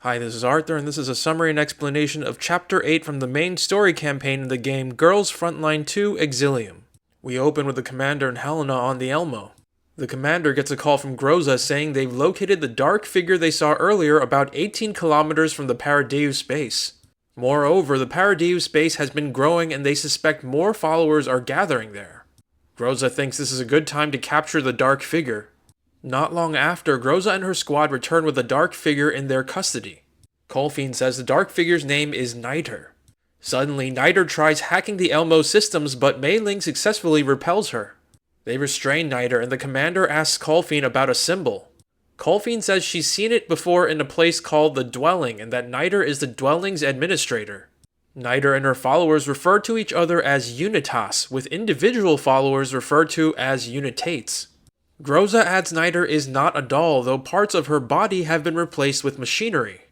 Hi, this is Arthur, and this is a summary and explanation of Chapter 8 from the main story campaign in the game Girls Frontline 2 Exilium. We open with the Commander and Helena on the Elmo. The Commander gets a call from Groza saying they've located the dark figure they saw earlier about 18 kilometers from the Paradise base. Moreover, the Paradise base has been growing and they suspect more followers are gathering there. Groza thinks this is a good time to capture the dark figure. Not long after, Groza and her squad return with the dark figure in their custody. Colphne says the dark figure's name is Naidder. Suddenly, Naidder tries hacking the Elmo systems, but Mei Ling successfully repels her. They restrain Naidder, and the commander asks Colphne about a symbol. Colphne says she's seen it before in a place called the Dwelling, and that Naidder is the Dwelling's administrator. Naidder and her followers refer to each other as Unitas, with individual followers referred to as Unitates. Groza adds Naidder is not a doll, though parts of her body have been replaced with machinery.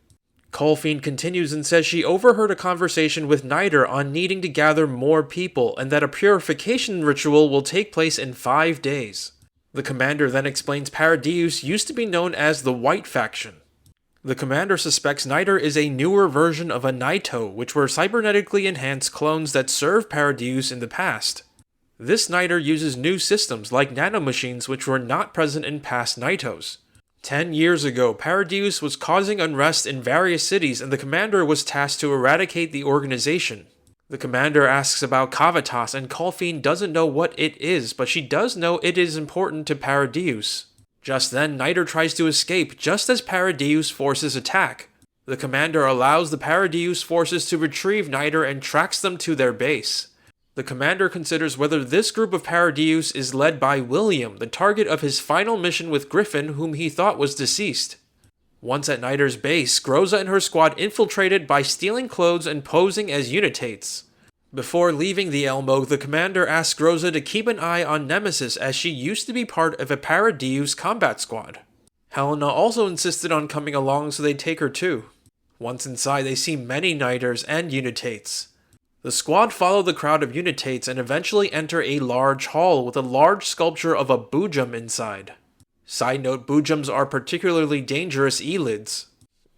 Colphne continues and says she overheard a conversation with Naidder on needing to gather more people, and that a purification ritual will take place in 5 days. The commander then explains Paradise used to be known as the White Faction. The commander suspects Naidder is a newer version of a Naito, which were cybernetically enhanced clones that served Paradise in the past. This Naidder uses new systems like nanomachines which were not present in past Naitos. 10 years ago, Paradise was causing unrest in various cities and the commander was tasked to eradicate the organization. The commander asks about Kavatas and Colphne doesn't know what it is, but she does know it is important to Paradise. Just then, Naidder tries to escape just as Paradise forces attack. The commander allows the Paradise forces to retrieve Naidder and tracks them to their base. The commander considers whether this group of Paradise is led by William, the target of his final mission with Griffin, whom he thought was deceased. Once at Naidder's base, Groza and her squad infiltrated by stealing clothes and posing as Unitates. Before leaving the Elmo, the commander asks Groza to keep an eye on Nemesis as she used to be part of a Paradise combat squad. Helena also insisted on coming along, so they take her too. Once inside, they see many Naidders and Unitates. The squad follow the crowd of Unitates and eventually enter a large hall with a large sculpture of a Boojum inside. Side note, Boojums are particularly dangerous Elids.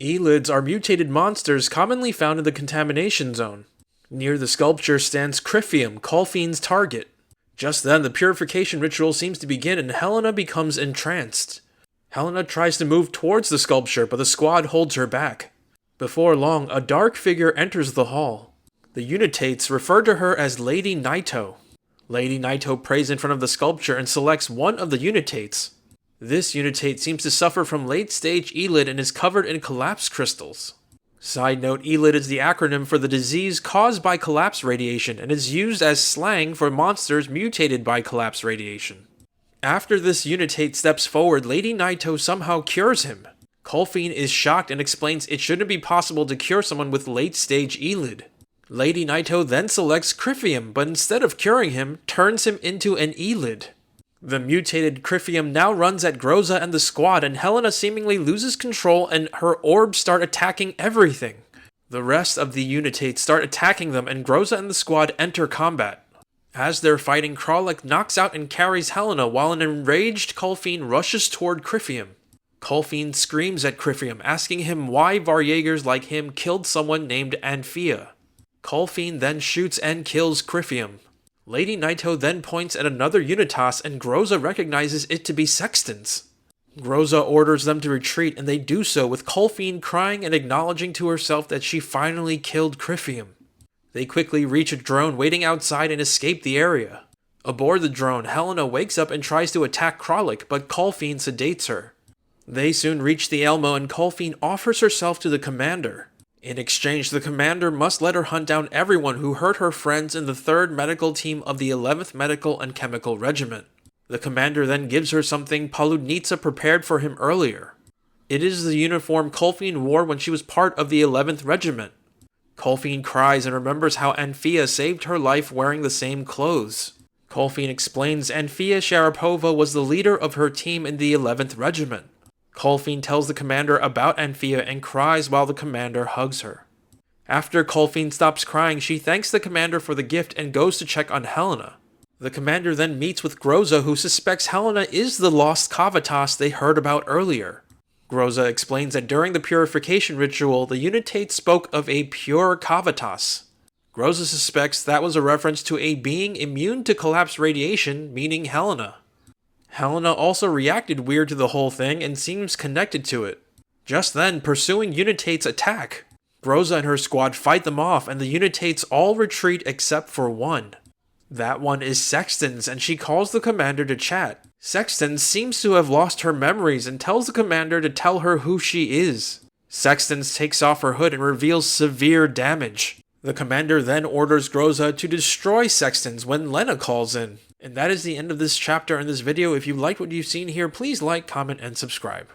Elids are mutated monsters commonly found in the contamination zone. Near the sculpture stands Crifium, Colphne's target. Just then, the purification ritual seems to begin and Helena becomes entranced. Helena tries to move towards the sculpture, but the squad holds her back. Before long, a dark figure enters the hall. The Unitates refer to her as Lady Naito. Lady Naito prays in front of the sculpture and selects one of the Unitates. This Unitate seems to suffer from late-stage Elid and is covered in collapse crystals. Side note, Elid is the acronym for the disease caused by collapse radiation and is used as slang for monsters mutated by collapse radiation. After this Unitate steps forward, Lady Naito somehow cures him. Colphne is shocked and explains it shouldn't be possible to cure someone with late-stage Elid. Lady Naito then selects Crifium, but instead of curing him, turns him into an Elid. The mutated Crifium now runs at Groza and the squad, and Helena seemingly loses control and her orbs start attacking everything. The rest of the Unitates start attacking them, and Groza and the squad enter combat. As they're fighting, Kralik knocks out and carries Helena, while an enraged Colphne rushes toward Crifium. Colphne screams at Crifium, asking him why Varjägers like him killed someone named Anfia. Colphne then shoots and kills Crifium. Lady Naito then points at another Unitas and Groza recognizes it to be Sextons. Groza orders them to retreat and they do so, with Colphne crying and acknowledging to herself that she finally killed Crifium. They quickly reach a drone waiting outside and escape the area. Aboard the drone, Helena wakes up and tries to attack Kralik, but Colphne sedates her. They soon reach the Elmo and Colphne offers herself to the commander. In exchange, the commander must let her hunt down everyone who hurt her friends in the 3rd Medical Team of the 11th Medical and Chemical Regiment. The commander then gives her something Paludnitsa prepared for him earlier. It is the uniform Colphne wore when she was part of the 11th Regiment. Colphne cries and remembers how Anfia saved her life wearing the same clothes. Colphne explains Anfia Sharapova was the leader of her team in the 11th Regiment. Colphne tells the commander about Anfia and cries while the commander hugs her. After Colphne stops crying, she thanks the commander for the gift and goes to check on Helena. The commander then meets with Groza, who suspects Helena is the lost Kavatas they heard about earlier. Groza explains that during the purification ritual, the Unitates spoke of a pure Kavatas. Groza suspects that was a reference to a being immune to collapse radiation, meaning Helena. Helena also reacted weird to the whole thing and seems connected to it. Just then, pursuing Unitates attack. Groza and her squad fight them off, and the Unitates all retreat except for one. That one is Sexton's, and she calls the commander to chat. Sexton seems to have lost her memories and tells the commander to tell her who she is. Sexton's takes off her hood and reveals severe damage. The commander then orders Groza to destroy Sexton's when Lena calls in. And that is the end of this chapter and this video. If you liked what you've seen here, please like, comment, and subscribe.